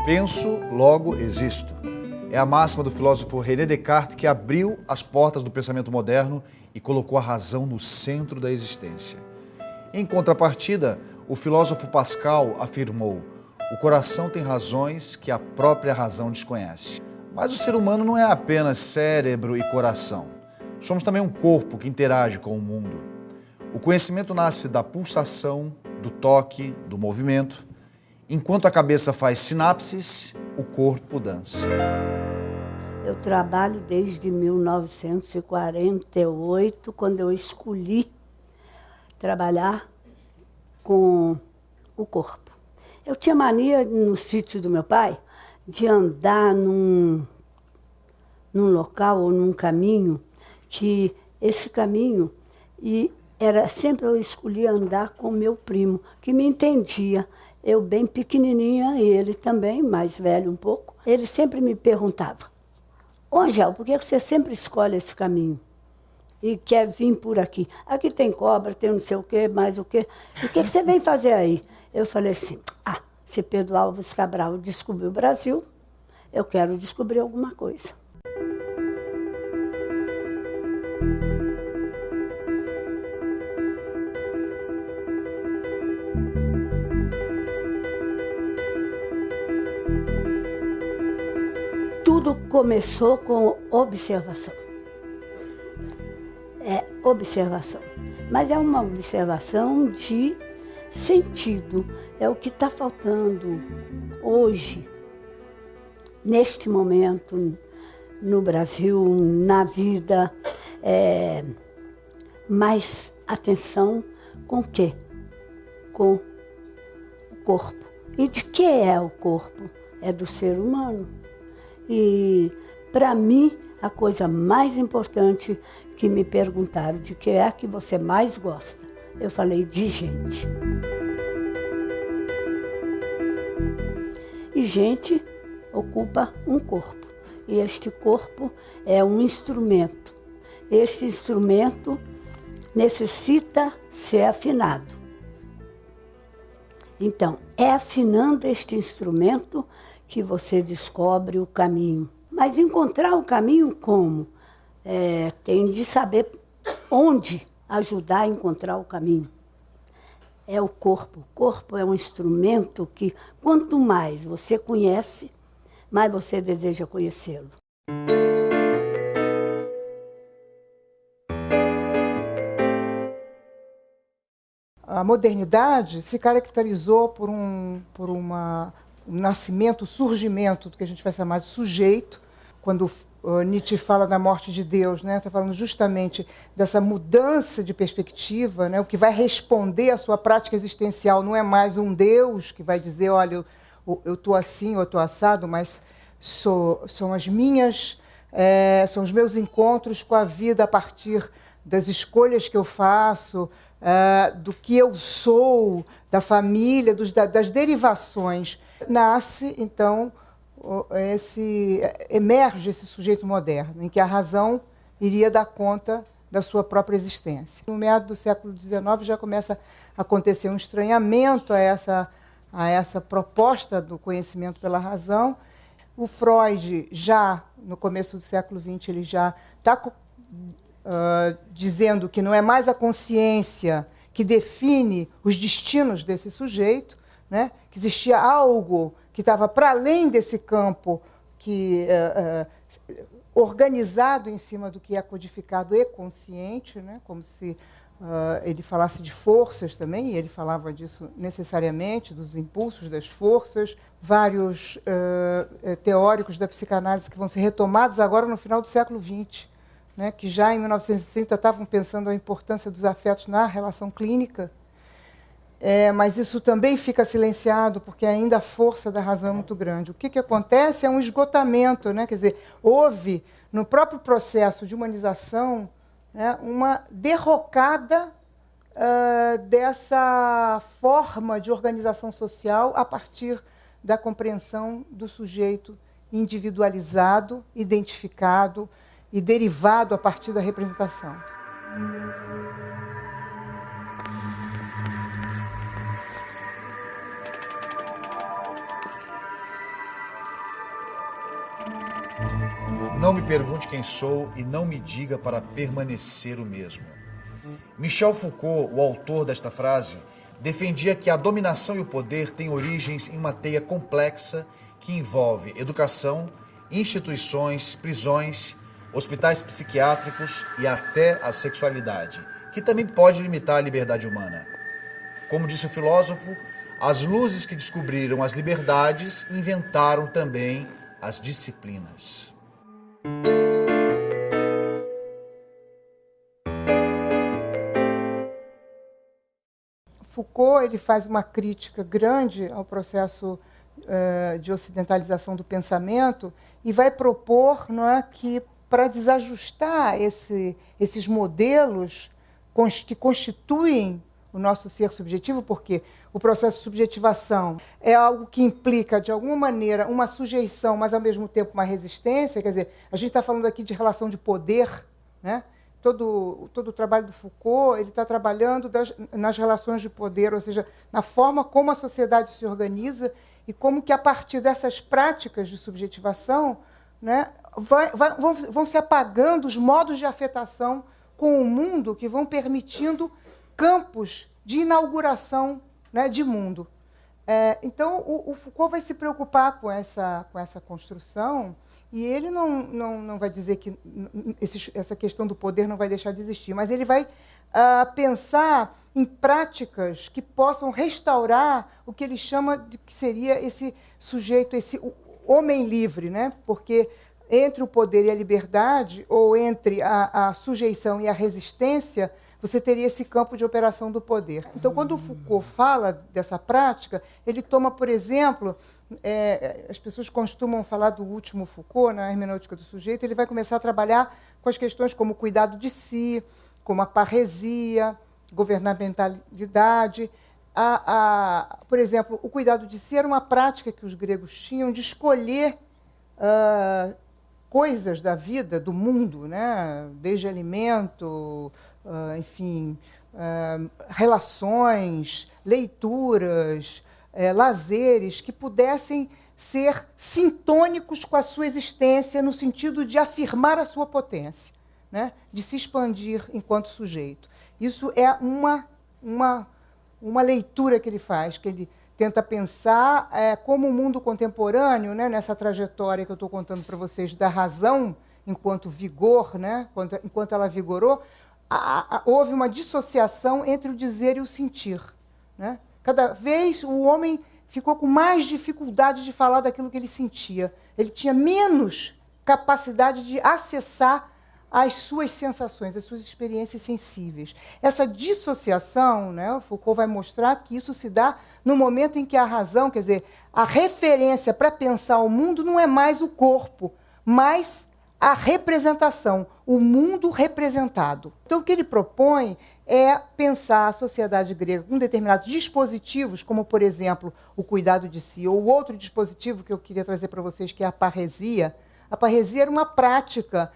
Penso, logo existo. É a máxima do filósofo René Descartes que abriu as portas do pensamento moderno e colocou a razão no centro da existência. Em contrapartida, o filósofo Pascal afirmou: o coração tem razões que a própria razão desconhece. Mas o ser humano não é apenas cérebro e coração. Somos também um corpo que interage com o mundo. O conhecimento nasce da pulsação, do toque, do movimento. Enquanto a cabeça faz sinapses, o corpo dança. Eu trabalho desde 1948, quando eu escolhi trabalhar com o corpo. Eu tinha mania, no sítio do meu pai, de andar num local ou num caminho, que esse caminho, e era sempre eu escolhia andar com meu primo, que me entendia. Eu bem pequenininha, e ele também, mais velho um pouco, ele sempre me perguntava: ô Angel, por que você sempre escolhe esse caminho? E quer vir por aqui? Aqui tem cobra, tem não sei o quê, mais o quê. O que você vem fazer aí? Eu falei assim: se Pedro Álvares Cabral descobriu o Brasil, eu quero descobrir alguma coisa. Tudo começou com observação. Observação. Mas é uma observação de sentido. É o que está faltando hoje, neste momento, no Brasil, na vida. Mais atenção com o quê? Com o corpo. E de que é o corpo? É do ser humano. E, para mim, a coisa mais importante que me perguntaram: de que é que você mais gosta? Eu falei: de gente. E gente ocupa um corpo. E este corpo é um instrumento. Este instrumento necessita ser afinado. Então, é afinando este instrumento que você descobre o caminho. Mas encontrar o caminho como? Tem de saber onde ajudar a encontrar o caminho. É o corpo. O corpo é um instrumento que, quanto mais você conhece, mais você deseja conhecê-lo. A modernidade se caracterizou por um nascimento, o surgimento do que a gente vai chamar de sujeito. Quando Nietzsche fala da morte de Deus, né, está falando justamente dessa mudança de perspectiva, né, o que vai responder à sua prática existencial não é mais um Deus que vai dizer: olha, eu estou assim ou estou assado, mas são as minhas, são os meus encontros com a vida a partir das escolhas que eu faço, do que eu sou, da família, das derivações. Nasce, então, emerge esse sujeito moderno, em que a razão iria dar conta da sua própria existência. No meado do século XIX já começa a acontecer um estranhamento a essa proposta do conhecimento pela razão. O Freud, já no começo do século XX, ele já está dizendo que não é mais a consciência que define os destinos desse sujeito, né? Que existia algo que estava para além desse campo, organizado em cima do que é codificado e consciente, né? Como se ele falasse de forças também, e ele falava disso necessariamente, dos impulsos das forças. Vários teóricos da psicanálise que vão ser retomados agora no final do século XX, né, que já em 1930 estavam pensando a importância dos afetos na relação clínica, mas isso também fica silenciado, porque ainda a força da razão é muito grande. O que acontece é um esgotamento, né? Quer dizer, houve, no próprio processo de humanização, né, uma derrocada dessa forma de organização social a partir da compreensão do sujeito individualizado, identificado e derivado a partir da representação. Não me pergunte quem sou e não me diga para permanecer o mesmo. Michel Foucault, o autor desta frase, defendia que a dominação e o poder têm origens em uma teia complexa que envolve educação, instituições, prisões, hospitais psiquiátricos e até a sexualidade, que também pode limitar a liberdade humana. Como disse o filósofo, as luzes que descobriram as liberdades inventaram também as disciplinas. Foucault ele faz uma crítica grande ao processo de ocidentalização do pensamento e vai propor, não é, que para desajustar esses modelos que constituem o nosso ser subjetivo, porque o processo de subjetivação é algo que implica, de alguma maneira, uma sujeição, mas, ao mesmo tempo, uma resistência. Quer dizer, a gente está falando aqui de relação de poder, né? Todo o trabalho do Foucault ele está trabalhando nas relações de poder, ou seja, na forma como a sociedade se organiza e como que, a partir dessas práticas de subjetivação, né, vão se apagando os modos de afetação com o mundo que vão permitindo campos de inauguração, né, de mundo. Então, o Foucault vai se preocupar com essa construção e ele não vai dizer que essa questão do poder não vai deixar de existir, mas ele vai pensar em práticas que possam restaurar o que ele chama de que seria esse sujeito, esse homem livre, né? Porque entre o poder e a liberdade, ou entre a sujeição e a resistência, você teria esse campo de operação do poder. Então, quando o Foucault fala dessa prática, ele toma, por exemplo, as pessoas costumam falar do último Foucault, na hermenêutica do sujeito, ele vai começar a trabalhar com as questões como o cuidado de si, como a parresia, governamentalidade. Por exemplo, o cuidado de si era uma prática que os gregos tinham de escolher coisas da vida, do mundo, né? Desde alimento, enfim, relações, leituras, lazeres que pudessem ser sintônicos com a sua existência no sentido de afirmar a sua potência, né? De se expandir enquanto sujeito. Isso é uma leitura que ele faz, que ele tenta pensar como o mundo contemporâneo, né, nessa trajetória que eu estou contando para vocês, da razão enquanto vigor, né, enquanto ela vigorou, houve uma dissociação entre o dizer e o sentir, né? Cada vez o homem ficou com mais dificuldade de falar daquilo que ele sentia. Ele tinha menos capacidade de acessar as suas sensações, as suas experiências sensíveis. Essa dissociação, né, o Foucault vai mostrar que isso se dá no momento em que a razão, quer dizer, a referência para pensar o mundo não é mais o corpo, mas a representação, o mundo representado. Então, o que ele propõe é pensar a sociedade grega com determinados dispositivos, como, por exemplo, o cuidado de si, ou outro dispositivo que eu queria trazer para vocês, que é a parresia. A parresia era uma prática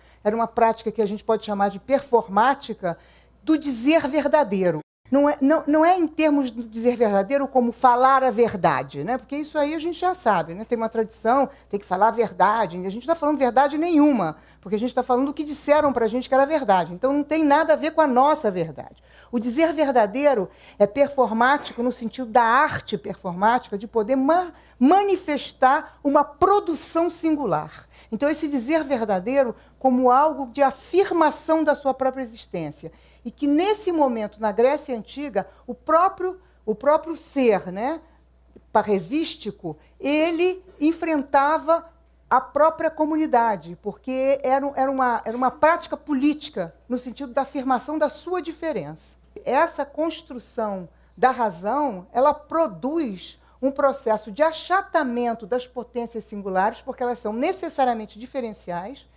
que a gente pode chamar de performática do dizer verdadeiro. Não é em termos de dizer verdadeiro como falar a verdade, né? Porque isso aí a gente já sabe, né? Tem uma tradição, tem que falar a verdade. A gente não está falando verdade nenhuma, porque a gente está falando o que disseram para a gente que era verdade. Então não tem nada a ver com a nossa verdade. O dizer verdadeiro é performático no sentido da arte performática, de poder manifestar uma produção singular. Então, esse dizer verdadeiro como algo de afirmação da sua própria existência. E que, nesse momento, na Grécia Antiga, o próprio ser, né, parresístico, ele enfrentava a própria comunidade, porque era uma prática política, no sentido da afirmação da sua diferença. Essa construção da razão, ela produz um processo de achatamento das potências singulares, porque elas são necessariamente diferenciais,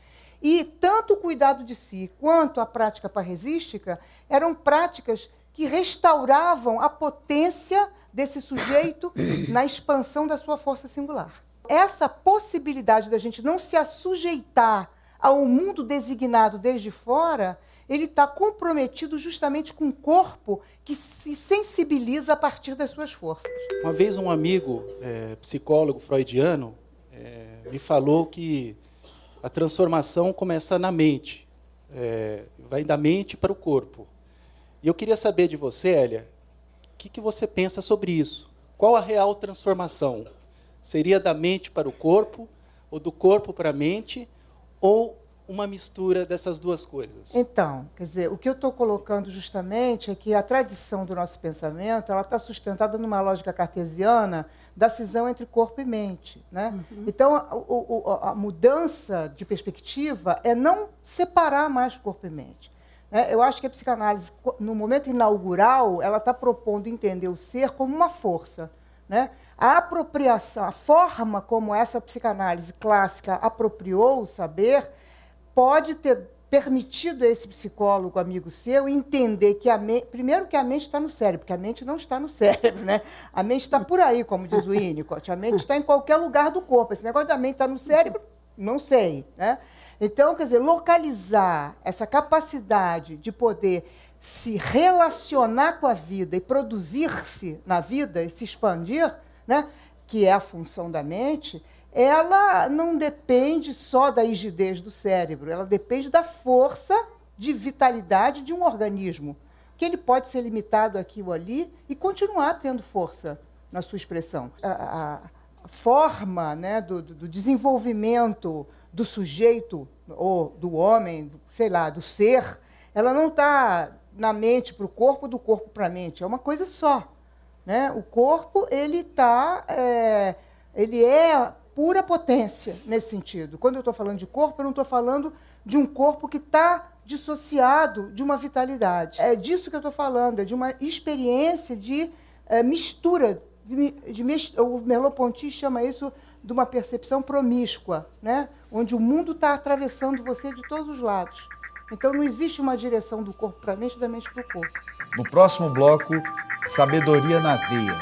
e tanto o cuidado de si quanto a prática parresística eram práticas que restauravam a potência desse sujeito na expansão da sua força singular. Essa possibilidade da gente não se assujeitar ao mundo designado desde fora, ele está comprometido justamente com um corpo que se sensibiliza a partir das suas forças. Uma vez um amigo, psicólogo freudiano, me falou que a transformação começa na mente, vai da mente para o corpo. E eu queria saber de você, Hélia, o que você pensa sobre isso? Qual a real transformação? Seria da mente para o corpo, ou do corpo para a mente, ou uma mistura dessas duas coisas? Então, quer dizer, o que eu estou colocando justamente é que a tradição do nosso pensamento ela está sustentada numa lógica cartesiana da cisão entre corpo e mente, né? Então, a mudança de perspectiva é não separar mais corpo e mente. Eu acho que a psicanálise, no momento inaugural, ela está propondo entender o ser como uma força, né? A apropriação, a forma como essa psicanálise clássica apropriou o saber, pode ter permitido a esse psicólogo amigo seu entender que primeiro que a mente está no cérebro, porque a mente não está no cérebro, né? A mente está por aí, como diz o Winnicott, a mente está em qualquer lugar do corpo. Esse negócio da mente está no cérebro, não sei, né? Então, quer dizer, localizar essa capacidade de poder se relacionar com a vida e produzir-se na vida e se expandir, né? Que é a função da mente, ela não depende só da rigidez do cérebro, ela depende da força de vitalidade de um organismo, que ele pode ser limitado aqui ou ali e continuar tendo força na sua expressão. A forma, né, do desenvolvimento do sujeito, ou do homem, sei lá, do ser, ela não está na mente para o corpo, do corpo para a mente, é uma coisa só, né? O corpo ele é pura potência nesse sentido. Quando eu estou falando de corpo, eu não estou falando de um corpo que está dissociado de uma vitalidade. É disso que eu estou falando, é de uma experiência de mistura. O Merleau-Ponty chama isso de uma percepção promíscua, né? Onde o mundo está atravessando você de todos os lados. Então, não existe uma direção do corpo para a mente e da mente para o corpo. No próximo bloco, Sabedoria na Veia.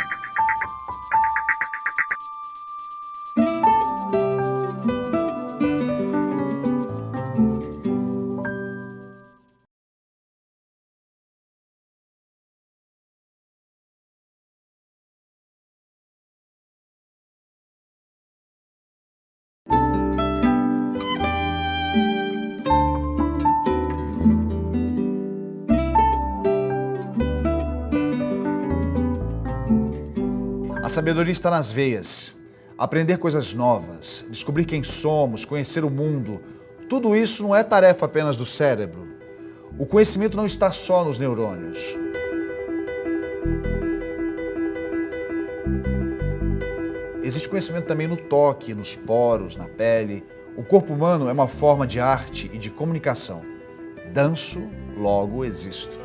A sabedoria está nas veias. Aprender coisas novas, descobrir quem somos, conhecer o mundo, tudo isso não é tarefa apenas do cérebro. O conhecimento não está só nos neurônios. Existe conhecimento também no toque, nos poros, na pele. O corpo humano é uma forma de arte e de comunicação. Danço, logo existo.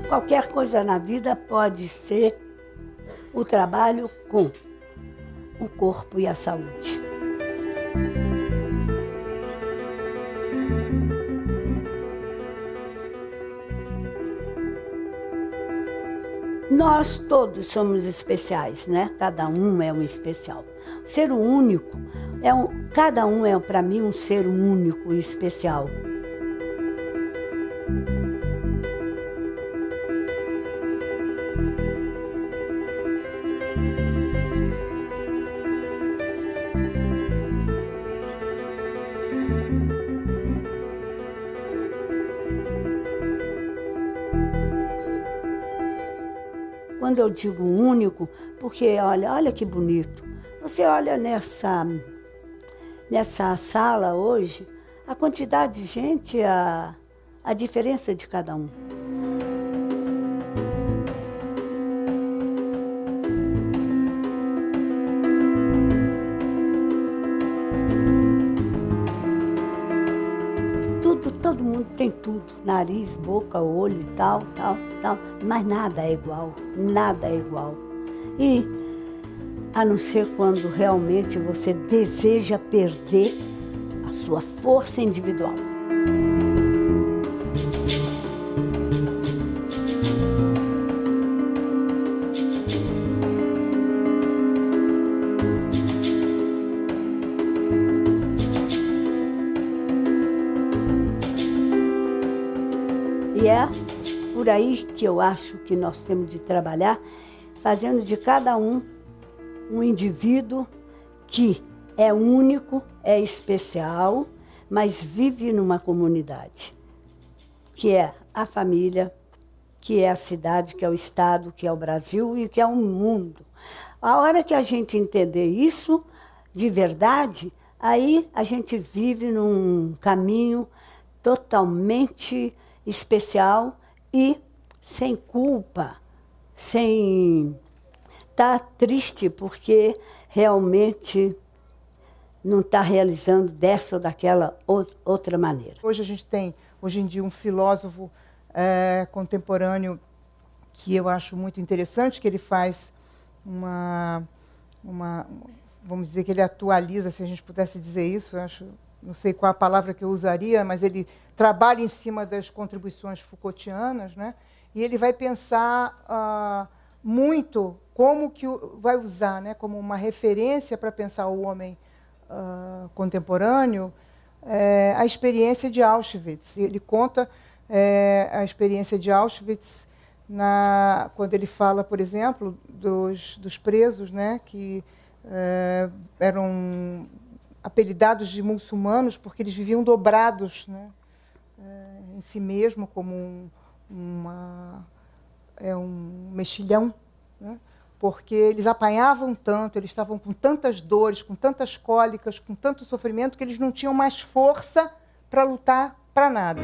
Qualquer coisa na vida pode ser o trabalho com o corpo e a saúde. Nós todos somos especiais, né? Cada um é um especial. Ser único, cada um é para mim um ser único e especial. Quando eu digo único, porque olha que bonito. Você olha nessa sala hoje, a quantidade de gente, a diferença de cada um. Todo mundo tem tudo, nariz, boca, olho, tal, mas nada é igual, nada é igual. E a não ser quando realmente você deseja perder a sua força individual. E é por aí que eu acho que nós temos de trabalhar, fazendo de cada um indivíduo que é único, é especial, mas vive numa comunidade, que é a família, que é a cidade, que é o estado, que é o Brasil e que é o mundo. A hora que a gente entender isso de verdade, aí a gente vive num caminho totalmente especial e sem culpa, sem estar triste porque realmente não está realizando dessa ou daquela outra maneira. Hoje a gente tem, hoje em dia, um filósofo contemporâneo que eu acho muito interessante, que ele faz vamos dizer que ele atualiza, se a gente pudesse dizer isso, eu acho, não sei qual a palavra que eu usaria, mas ele trabalha em cima das contribuições Foucaultianas, né? E ele vai pensar muito como que vai usar, né, como uma referência para pensar o homem contemporâneo, a experiência de Auschwitz. Ele conta a experiência de Auschwitz quando ele fala, por exemplo, dos presos, né, que eram apelidados de muçulmanos porque eles viviam dobrados, né, em si mesmo, como um mexilhão, né, porque eles apanhavam tanto, eles estavam com tantas dores, com tantas cólicas, com tanto sofrimento, que eles não tinham mais força para lutar para nada.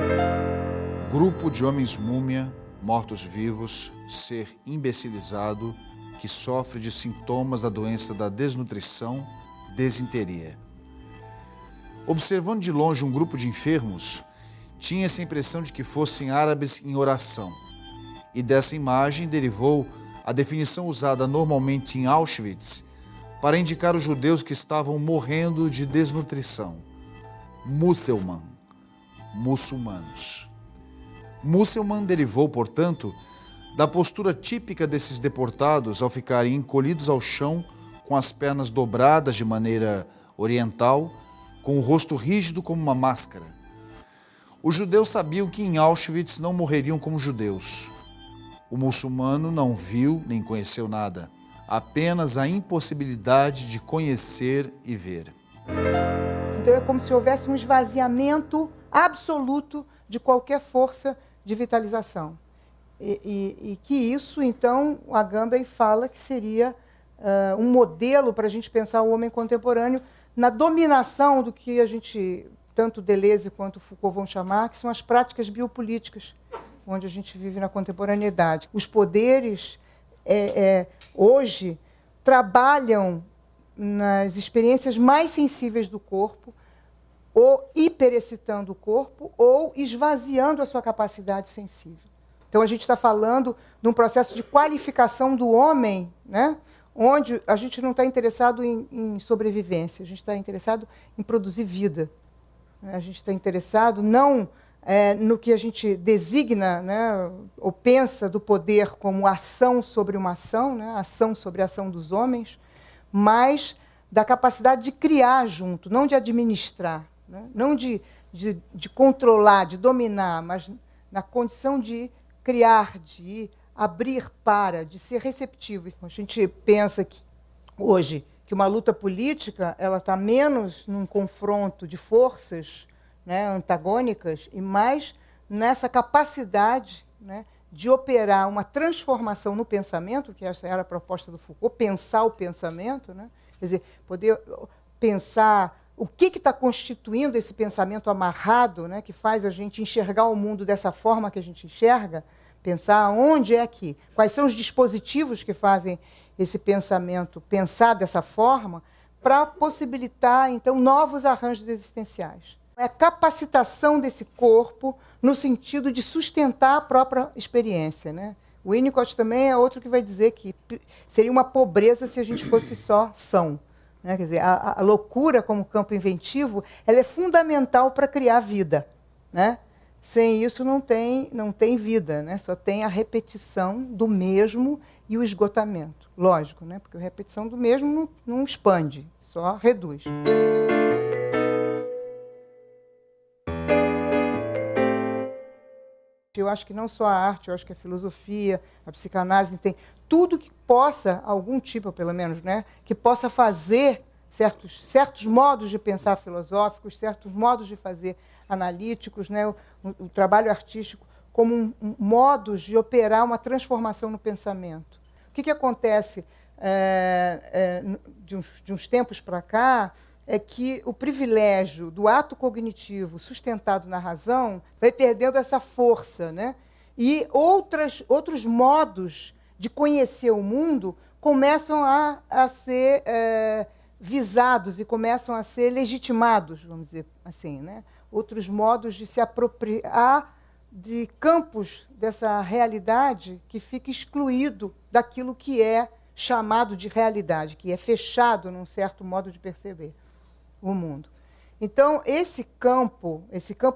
Grupo de homens múmia, mortos-vivos, ser imbecilizado, que sofre de sintomas da doença da desnutrição, desinteria. Observando de longe um grupo de enfermos, tinha-se a impressão de que fossem árabes em oração. E dessa imagem derivou a definição usada normalmente em Auschwitz para indicar os judeus que estavam morrendo de desnutrição. Muselman, muçulmanos. Muselman derivou, portanto, da postura típica desses deportados ao ficarem encolhidos ao chão, com as pernas dobradas de maneira oriental, com o rosto rígido como uma máscara. Os judeus sabiam que em Auschwitz não morreriam como judeus. O muçulmano não viu nem conheceu nada, apenas a impossibilidade de conhecer e ver. Então é como se houvesse um esvaziamento absoluto de qualquer força de vitalização. E que isso, então, o Agamben fala que seria um modelo para a gente pensar o homem contemporâneo na dominação do que a gente, tanto Deleuze quanto Foucault vão chamar, que são as práticas biopolíticas, onde a gente vive na contemporaneidade. Os poderes, hoje, trabalham nas experiências mais sensíveis do corpo, ou hiperexcitando o corpo, ou esvaziando a sua capacidade sensível. Então, a gente está falando de um processo de qualificação do homem, né, onde a gente não está interessado em sobrevivência, a gente está interessado em produzir vida. A gente está interessado não no que a gente designa, né, ou pensa do poder como ação sobre uma ação, né, ação sobre a ação dos homens, mas da capacidade de criar junto, não de administrar, né, não de controlar, de dominar, mas na condição de criar, de abrir para, de ser receptivo. A gente pensa que hoje que uma luta política ela está menos num confronto de forças, né, antagônicas, e mais nessa capacidade, né, de operar uma transformação no pensamento, que essa era a proposta do Foucault, pensar o pensamento, né, quer dizer, poder pensar o que está constituindo esse pensamento amarrado, né, que faz a gente enxergar o mundo dessa forma que a gente enxerga, pensar onde quais são os dispositivos que fazem esse pensamento pensar dessa forma, para possibilitar, então, novos arranjos existenciais. É a capacitação desse corpo no sentido de sustentar a própria experiência, né? O Winnicott também é outro que vai dizer que seria uma pobreza se a gente fosse só são. Né? Quer dizer, a loucura como campo inventivo ela é fundamental para criar vida. Né? Sem isso não tem vida, né? Só tem a repetição do mesmo e o esgotamento. Lógico, né? Porque a repetição do mesmo não expande, só reduz. Eu acho que não só a arte, eu acho que a filosofia, a psicanálise, tem tudo que possa, algum tipo pelo menos, né, que possa fazer certos modos de pensar filosóficos, certos modos de fazer analíticos, né, o trabalho artístico como modos de operar uma transformação no pensamento. O que acontece de uns tempos para cá é que o privilégio do ato cognitivo sustentado na razão vai perdendo essa força, né? E outros modos de conhecer o mundo começam a ser visados e começam a ser legitimados, vamos dizer assim, né? Outros modos de se apropriar de campos dessa realidade que fica excluído daquilo que é chamado de realidade, que é fechado num certo modo de perceber o mundo. Então, esse campo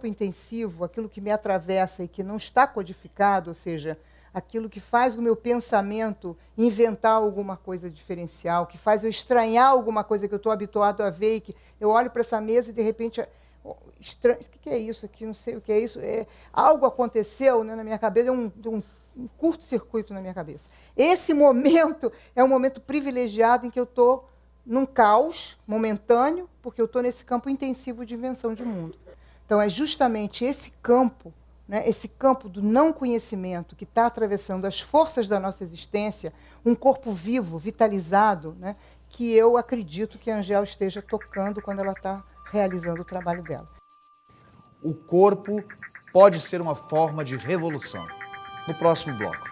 intensivo, aquilo que me atravessa e que não está codificado, ou seja, aquilo que faz o meu pensamento inventar alguma coisa diferencial, que faz eu estranhar alguma coisa que eu estou habituado a ver, e que eu olho para essa mesa e, de repente, estranho, o que é isso aqui? Não sei o que é isso. Algo aconteceu, né, na minha cabeça, um curto-circuito na minha cabeça. Esse momento é um momento privilegiado em que eu estou num caos momentâneo, porque eu estou nesse campo intensivo de invenção de mundo. Então, é justamente esse campo, né, esse campo do não conhecimento que está atravessando as forças da nossa existência, um corpo vivo, vitalizado, né, que eu acredito que a Angel esteja tocando quando ela está realizando o trabalho dela. O corpo pode ser uma forma de revolução. No próximo bloco.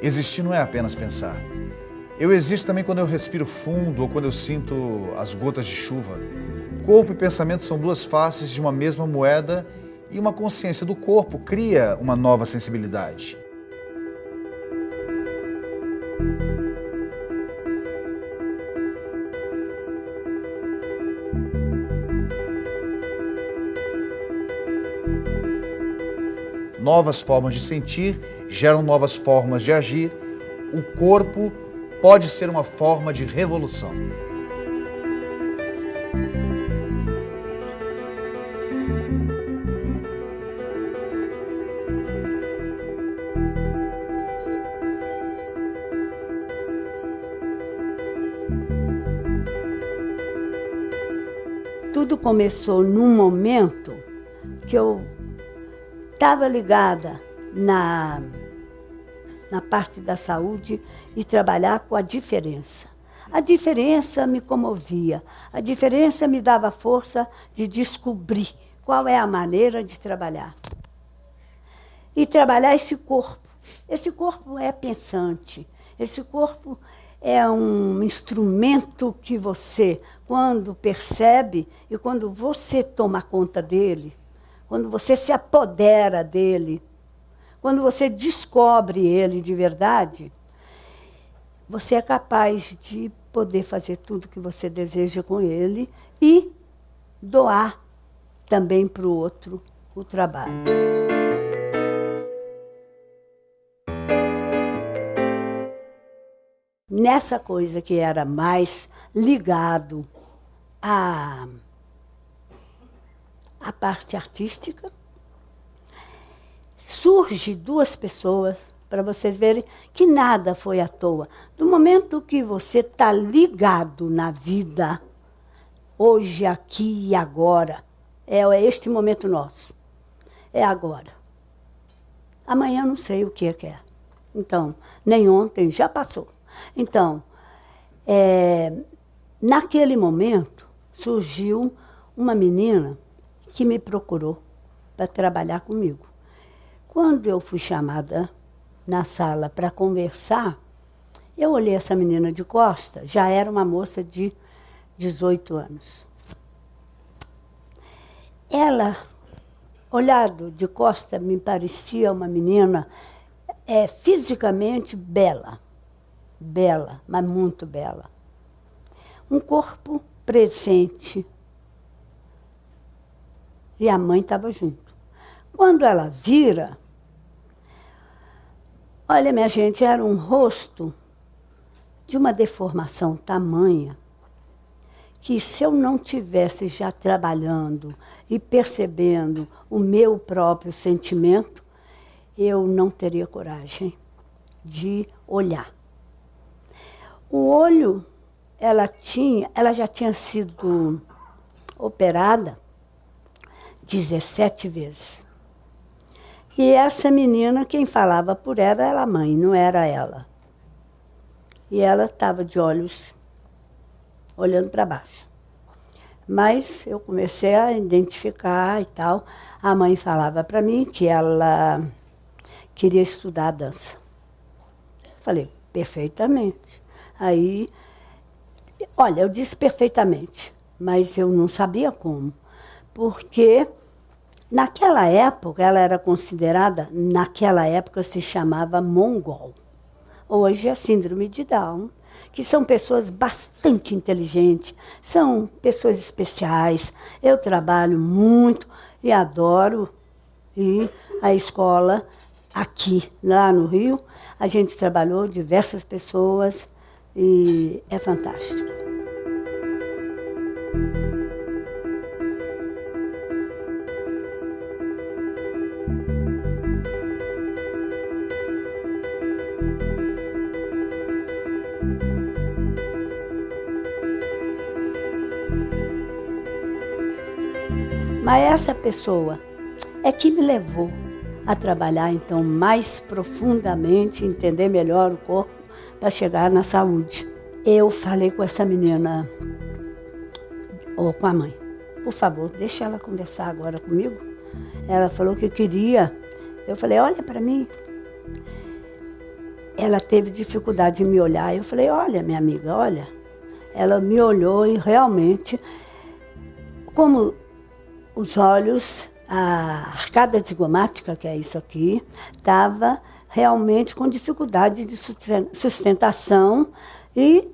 Existir não é apenas pensar. Eu existo também quando eu respiro fundo ou quando eu sinto as gotas de chuva. Corpo e pensamento são duas faces de uma mesma moeda e uma consciência do corpo cria uma nova sensibilidade. Novas formas de sentir geram novas formas de agir. O corpo pode ser uma forma de revolução. Tudo começou num momento que eu estava ligada na parte da saúde e trabalhar com a diferença. A diferença me comovia, a diferença me dava força de descobrir qual é a maneira de trabalhar. E trabalhar esse corpo. Esse corpo é pensante, esse corpo é um instrumento que você, quando percebe e quando você toma conta dele, quando você se apodera dele, quando você descobre ele de verdade, você é capaz de poder fazer tudo o que você deseja com ele e doar também para o outro o trabalho. Nessa coisa que era mais ligado à parte artística, surge duas pessoas, para vocês verem que nada foi à toa. Do momento que você está ligado na vida, hoje, aqui e agora, é este momento nosso, é agora. Amanhã não sei o que é. Então, nem ontem, já passou. Então, naquele momento, surgiu uma menina que me procurou para trabalhar comigo. Quando eu fui chamada na sala para conversar, eu olhei essa menina de costa, já era uma moça de 18 anos. Ela, olhado de costa, me parecia uma menina fisicamente bela. Bela, mas muito bela. Um corpo presente. E a mãe estava junto. Quando ela vira, olha, minha gente, era um rosto de uma deformação tamanha que, se eu não tivesse já trabalhando e percebendo o meu próprio sentimento, eu não teria coragem de olhar. O olho, ela já tinha sido operada 17 vezes. E essa menina, quem falava por ela era a mãe, não era ela. E ela estava de olhos olhando para baixo. Mas eu comecei a identificar e tal. A mãe falava para mim que ela queria estudar dança. Falei, perfeitamente. Aí, olha, eu disse perfeitamente, mas eu não sabia como. Porque naquela época, ela era considerada, naquela época se chamava mongol. Hoje é síndrome de Down, que são pessoas bastante inteligentes, são pessoas especiais. Eu trabalho muito e adoro ir à escola aqui, lá no Rio. A gente trabalhou diversas pessoas e é fantástico. Mas essa pessoa é que me levou a trabalhar, então, mais profundamente, entender melhor o corpo, para chegar na saúde. Eu falei com essa menina, ou com a mãe, por favor, deixa ela conversar agora comigo. Ela falou que queria. Eu falei, olha para mim. Ela teve dificuldade de me olhar. Eu falei, olha, minha amiga, olha. Ela me olhou e realmente, como os olhos, a arcada zigomática, que é isso aqui, estava realmente com dificuldade de sustentação e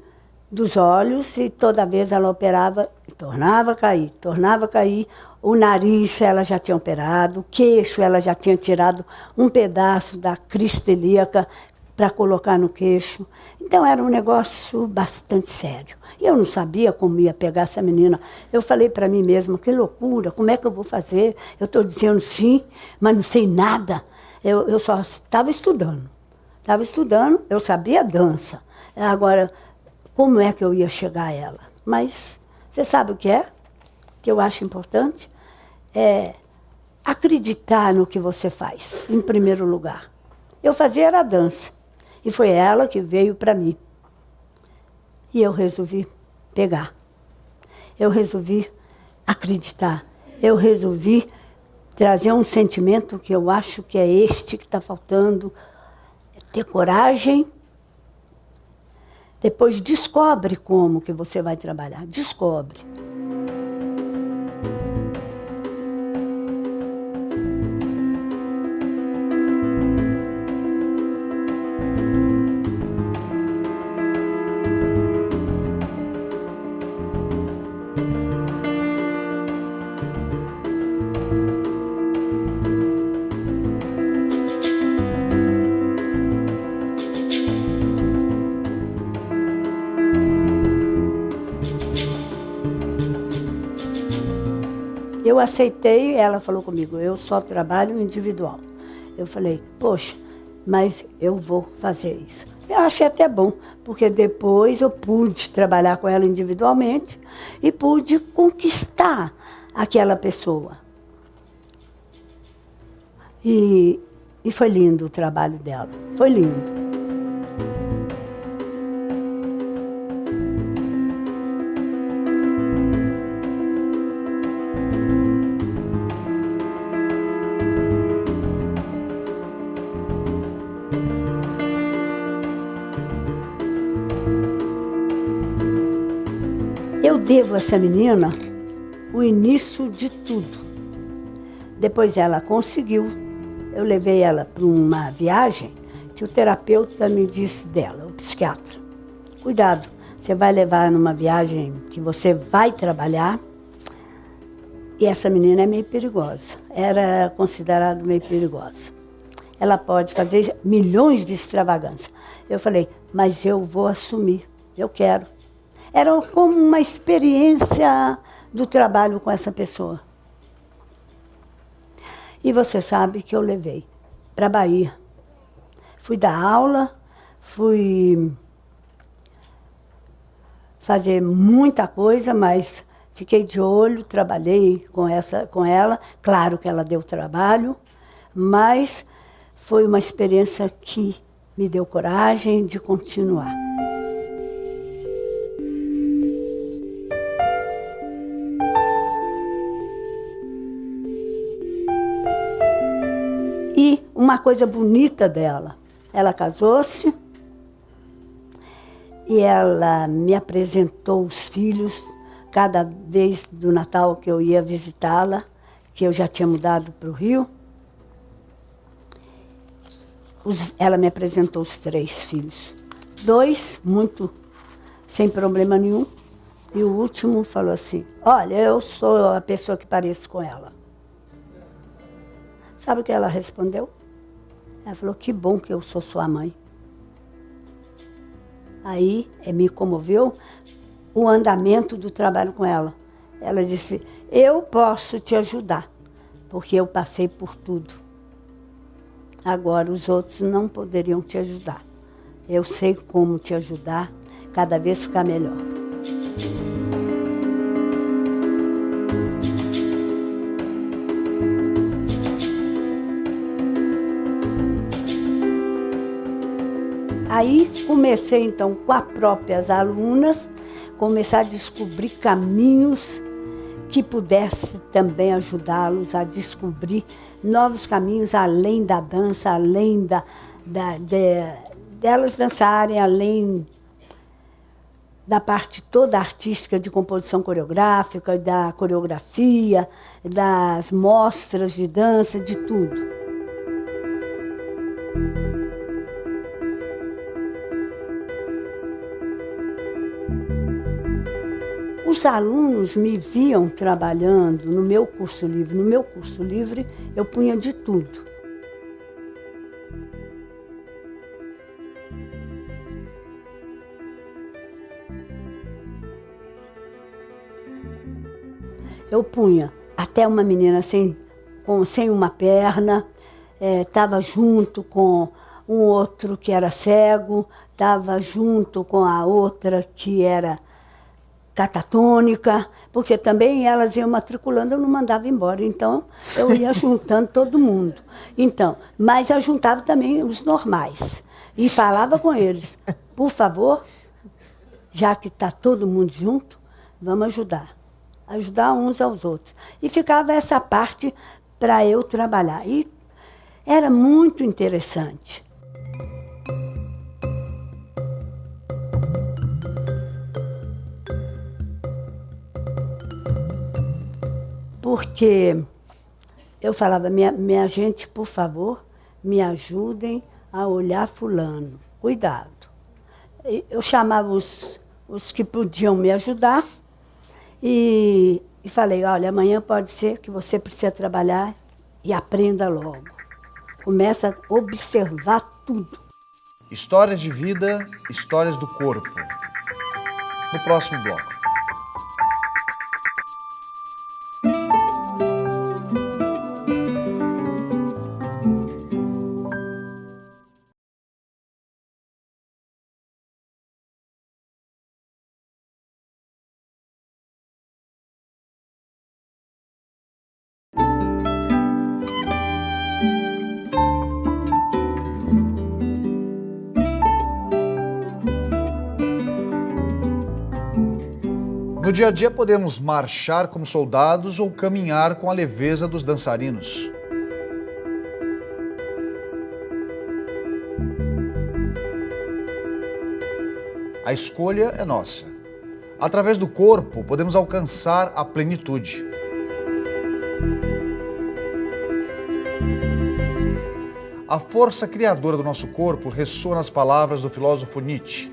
dos olhos, e toda vez ela operava e tornava a cair, tornava a cair. O nariz ela já tinha operado, o queixo ela já tinha tirado um pedaço da crista ilíaca para colocar no queixo. Então era um negócio bastante sério. E eu não sabia como ia pegar essa menina. Eu falei para mim mesma, que loucura, como é que eu vou fazer? Eu estou dizendo sim, mas não sei nada. Eu só estava estudando. Estava estudando, eu sabia dança. Agora, como é que eu ia chegar a ela? Mas você sabe o que é? Que eu acho importante? É acreditar no que você faz, em primeiro lugar. Eu fazia era dança. E foi ela que veio para mim. E eu resolvi pegar. Eu resolvi acreditar. Eu resolvi trazer um sentimento que eu acho que é este que está faltando. Ter coragem. Depois descobre como que você vai trabalhar. Descobre. Eu aceitei, ela falou comigo, eu só trabalho individual. Eu falei, poxa, mas eu vou fazer isso. Eu achei até bom, porque depois eu pude trabalhar com ela individualmente e pude conquistar aquela pessoa. E foi lindo o trabalho dela, foi lindo. devo a essa menina o início de tudo. Depois ela conseguiu. Eu levei ela para uma viagem que o terapeuta me disse dela, o psiquiatra. Cuidado, você vai levar numa viagem que você vai trabalhar e essa menina é meio perigosa. Era considerada meio perigosa. Ela pode fazer milhões de extravagâncias. Eu falei, mas eu vou assumir, eu quero. Era como uma experiência do trabalho com essa pessoa. E você sabe que eu levei para a Bahia. Fui dar aula, fui fazer muita coisa, mas fiquei de olho, trabalhei com ela. Claro que ela deu trabalho, mas foi uma experiência que me deu coragem de continuar. E uma coisa bonita dela, ela casou-se e ela me apresentou os filhos cada vez do Natal que eu ia visitá-la, que eu já tinha mudado para o Rio. Ela me apresentou os 3 filhos. 2, muito sem problema nenhum. E o último falou assim, olha, eu sou a pessoa que pareço com ela. Sabe o que ela respondeu? Ela falou, que bom que eu sou sua mãe. Aí me comoveu o andamento do trabalho com ela. Ela disse, eu posso te ajudar, porque eu passei por tudo. Agora os outros não poderiam te ajudar. Eu sei como te ajudar, cada vez ficar melhor. Aí comecei então com as próprias alunas, começar a descobrir caminhos que pudesse também ajudá-los a descobrir novos caminhos além da dança, além delas dançarem, além da parte toda artística de composição coreográfica, da coreografia, das mostras de dança, de tudo. Os alunos me viam trabalhando no meu curso livre. No meu curso livre, eu punha de tudo. Eu punha até uma menina sem uma perna, estava junto com um outro que era cego, estava junto com a outra que era catatônica, porque também elas iam matriculando, eu não mandava embora, então eu ia juntando todo mundo. Então, mas eu juntava também os normais e falava com eles, por favor, já que está todo mundo junto, vamos ajudar uns aos outros. E ficava essa parte para eu trabalhar. E era muito interessante. Porque eu falava, minha gente, por favor, me ajudem a olhar fulano, cuidado. Eu chamava os que podiam me ajudar e falei, olha, amanhã pode ser que você precisa trabalhar e aprenda logo. Começa a observar tudo. Histórias de vida, histórias do corpo. No próximo bloco. No dia a dia podemos marchar como soldados ou caminhar com a leveza dos dançarinos. A escolha é nossa. Através do corpo, podemos alcançar a plenitude. A força criadora do nosso corpo ressoa nas palavras do filósofo Nietzsche.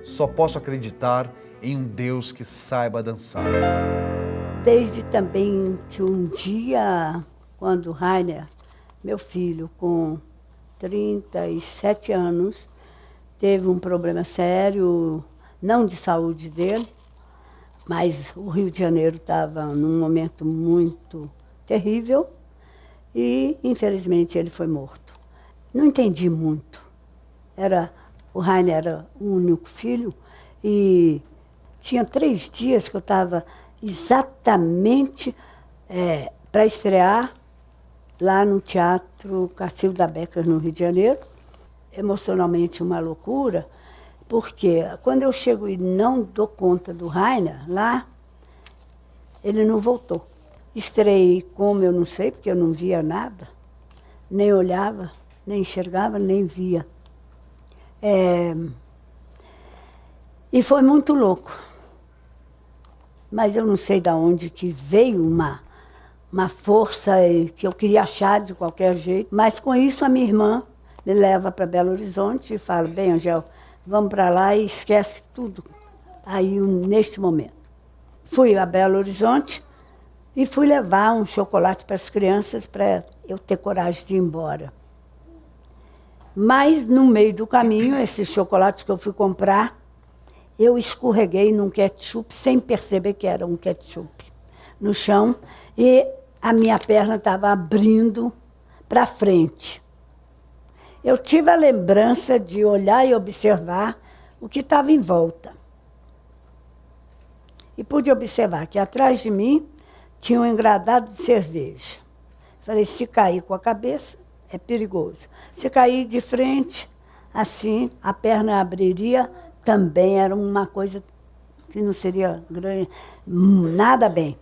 Só posso acreditar em um Deus que saiba dançar. Desde também que um dia, quando Rainer, meu filho, com 37 anos, teve um problema sério, não de saúde dele, mas o Rio de Janeiro estava num momento muito terrível e, infelizmente, ele foi morto. Não entendi muito. O Rainer era o único filho e tinha 3 dias que eu estava exatamente para estrear lá no Teatro Cacilda Becker, no Rio de Janeiro. Emocionalmente uma loucura, porque quando eu chego e não dou conta do Rainer lá, ele não voltou. Estreiei como eu não sei, porque eu não via nada, nem olhava, nem enxergava, nem via. E foi muito louco. Mas eu não sei de onde que veio uma força que eu queria achar de qualquer jeito. Mas com isso a minha irmã me leva para Belo Horizonte e fala, bem, Angel, vamos para lá e esquece tudo aí neste momento. Fui a Belo Horizonte e fui levar um chocolate para as crianças para eu ter coragem de ir embora. Mas no meio do caminho, esses chocolates que eu fui comprar, eu escorreguei num ketchup sem perceber que era um ketchup no chão e a minha perna estava abrindo para frente. Eu tive a lembrança de olhar e observar o que estava em volta. E pude observar que atrás de mim tinha um engradado de cerveja. Falei, se cair com a cabeça, é perigoso. Se cair de frente, assim, a perna abriria, também era uma coisa que não seria grande, nada bem.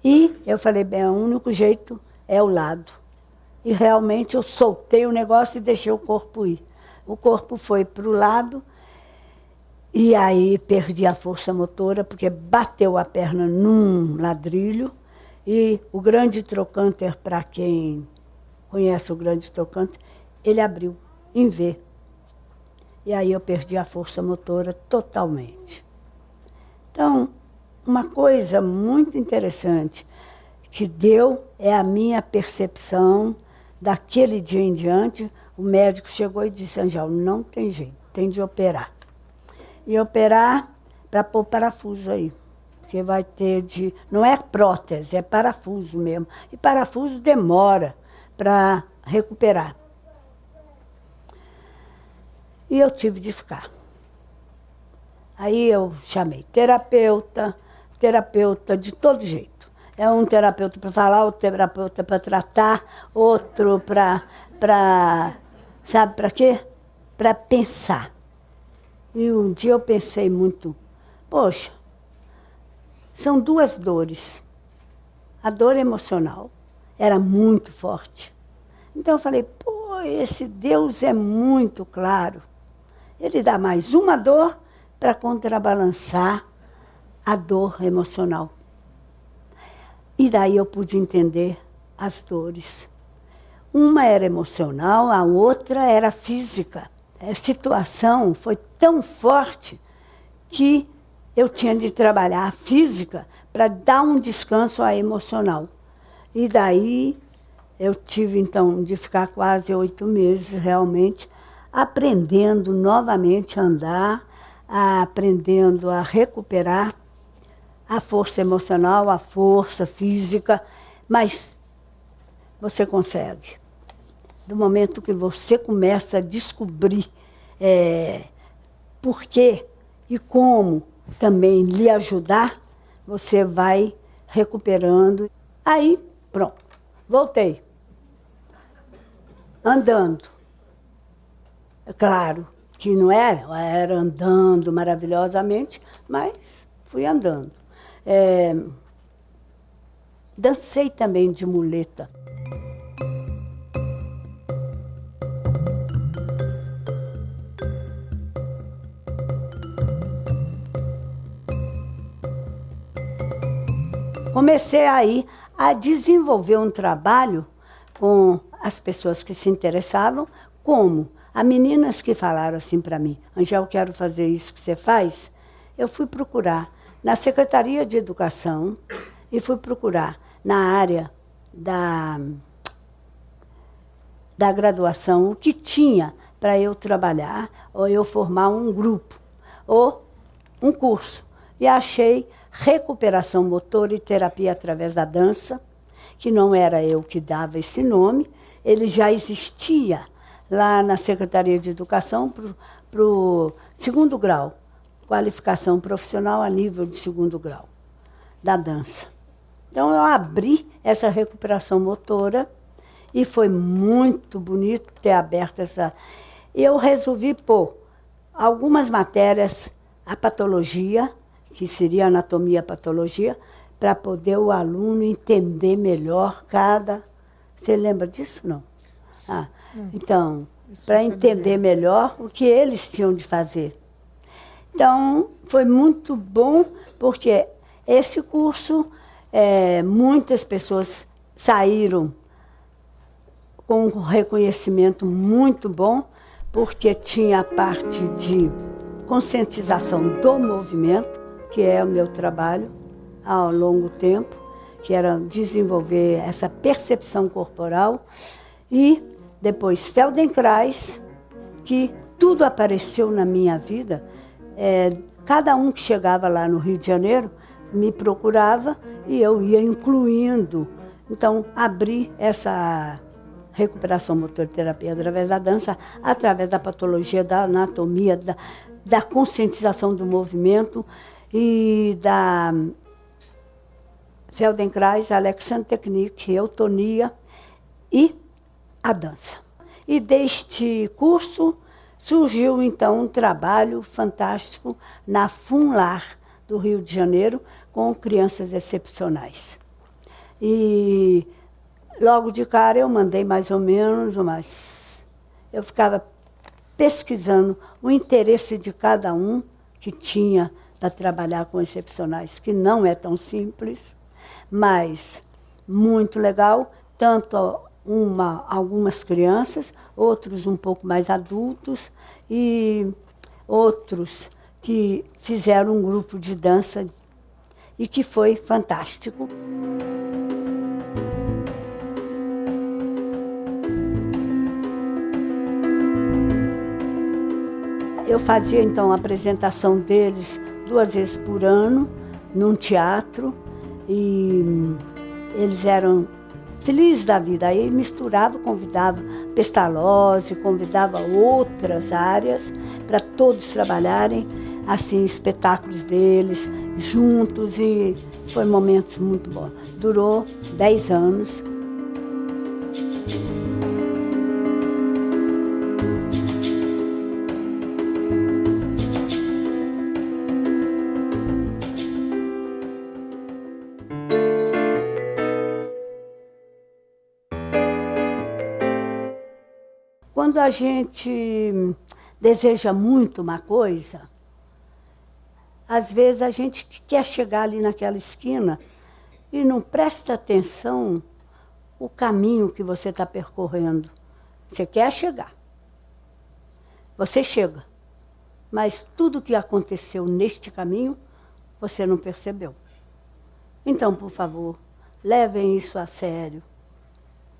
E eu falei, bem, o único jeito é o lado. E realmente eu soltei o negócio e deixei o corpo ir. O corpo foi para o lado e aí perdi a força motora, porque bateu a perna num ladrilho e o grande trocânter, para quem conhece o grande trocânter, ele abriu em V. E aí eu perdi a força motora totalmente. Então, uma coisa muito interessante que deu é a minha percepção. Daquele dia em diante, o médico chegou e disse, Angel, não tem jeito, tem de operar. E operar para pôr parafuso aí. Porque vai ter de... Não é prótese, é parafuso mesmo. E parafuso demora para recuperar. E eu tive de ficar. Aí eu chamei terapeuta de todo jeito. É um terapeuta para falar, outro terapeuta para tratar, outro para sabe para quê? Para pensar. E um dia eu pensei muito, poxa, são 2 dores. A dor emocional era muito forte. Então eu falei, pô, esse Deus é muito claro. Ele dá mais uma dor para contrabalançar a dor emocional. E daí eu pude entender as dores. Uma era emocional, a outra era física. A situação foi tão forte que eu tinha de trabalhar a física para dar um descanso à emocional. E daí eu tive, então, de ficar quase 8 meses, realmente, aprendendo novamente a andar, aprendendo a recuperar a força emocional, a força física, mas você consegue. Do momento que você começa a descobrir por quê e como também lhe ajudar, você vai recuperando. Aí, pronto, voltei. Andando. É claro que não era andando maravilhosamente, mas fui andando. Dancei também de muleta. comecei aí a desenvolver um trabalho com as pessoas que se interessavam, como as meninas que falaram assim para mim, Angel, eu quero fazer isso que você faz. Eu fui procurar na Secretaria de Educação e fui procurar na área da graduação o que tinha para eu trabalhar, ou eu formar um grupo, ou um curso. E achei recuperação motora e terapia através da dança, que não era eu que dava esse nome, ele já existia lá na Secretaria de Educação para o 2º grau, qualificação profissional a nível de 2º grau, da dança. Então, eu abri essa recuperação motora e foi muito bonito ter aberto essa... Eu resolvi pôr algumas matérias, a patologia, que seria anatomia e patologia, para poder o aluno entender melhor cada... Você lembra disso, não? Então, para entender melhor o que eles tinham de fazer. Então, foi muito bom, porque esse curso, muitas pessoas saíram com um reconhecimento muito bom, porque tinha a parte de conscientização do movimento, que é o meu trabalho ao longo tempo, que era desenvolver essa percepção corporal, e depois Feldenkrais, que tudo apareceu na minha vida. Cada um que chegava lá no Rio de Janeiro me procurava e eu ia incluindo. Então, abri essa recuperação motor terapia através da dança, através da patologia, da anatomia, da conscientização do movimento e da Feldenkrais, Alexander Technique, eutonia e a dança. E deste curso surgiu, então, um trabalho fantástico na FUNLAR do Rio de Janeiro, com crianças excepcionais. E logo de cara eu mandei mais ou menos, mas eu ficava pesquisando o interesse de cada um que tinha para trabalhar com excepcionais, que não é tão simples, mas muito legal, tanto algumas crianças, outros um pouco mais adultos e outros que fizeram um grupo de dança e que foi fantástico. Eu fazia, então, a apresentação deles 2 vezes por ano, num teatro, e eles eram felizes da vida. Aí misturava, convidava Pestalozzi, convidava outras áreas para todos trabalharem, assim, espetáculos deles, juntos, e foi momentos muito bons. Durou 10 anos. Quando a gente deseja muito uma coisa, às vezes a gente quer chegar ali naquela esquina e não presta atenção o caminho que você está percorrendo. Você quer chegar. Você chega. Mas tudo que aconteceu neste caminho, você não percebeu. Então, por favor, levem isso a sério.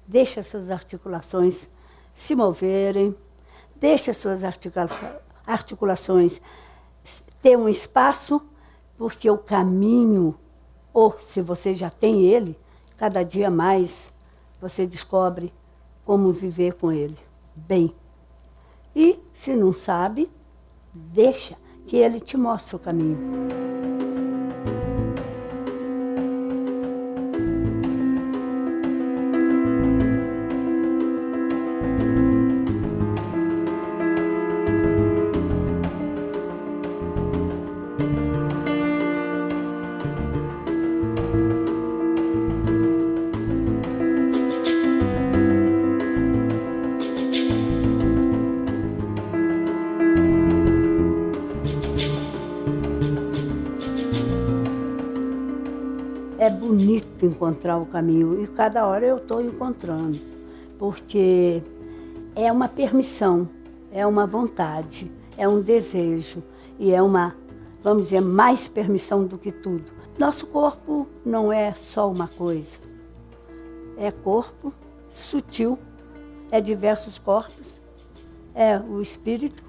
Deixe as suas articulações se moverem, deixe as suas articulações ter um espaço, porque o caminho, ou se você já tem ele, cada dia mais você descobre como viver com ele bem. E, se não sabe, deixa que ele te mostre o caminho. luto encontrar o caminho, e cada hora eu estou encontrando, porque é uma permissão, é uma vontade, é um desejo, e é uma, vamos dizer, mais permissão do que tudo. Nosso corpo não é só uma coisa, é corpo sutil, é diversos corpos, é o espírito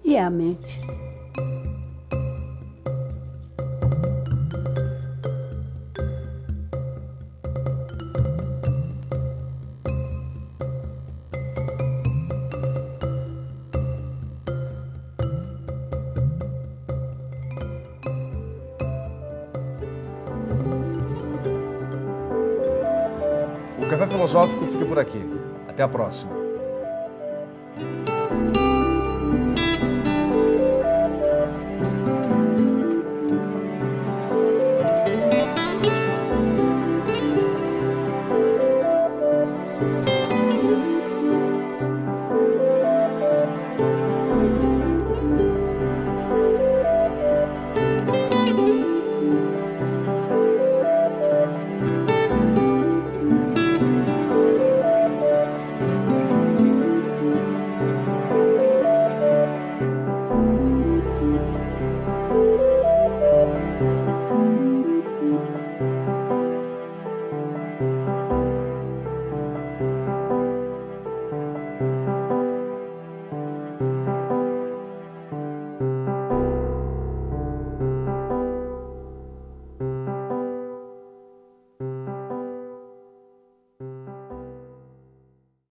e é a mente. O Café Filosófico fica por aqui. Até a próxima.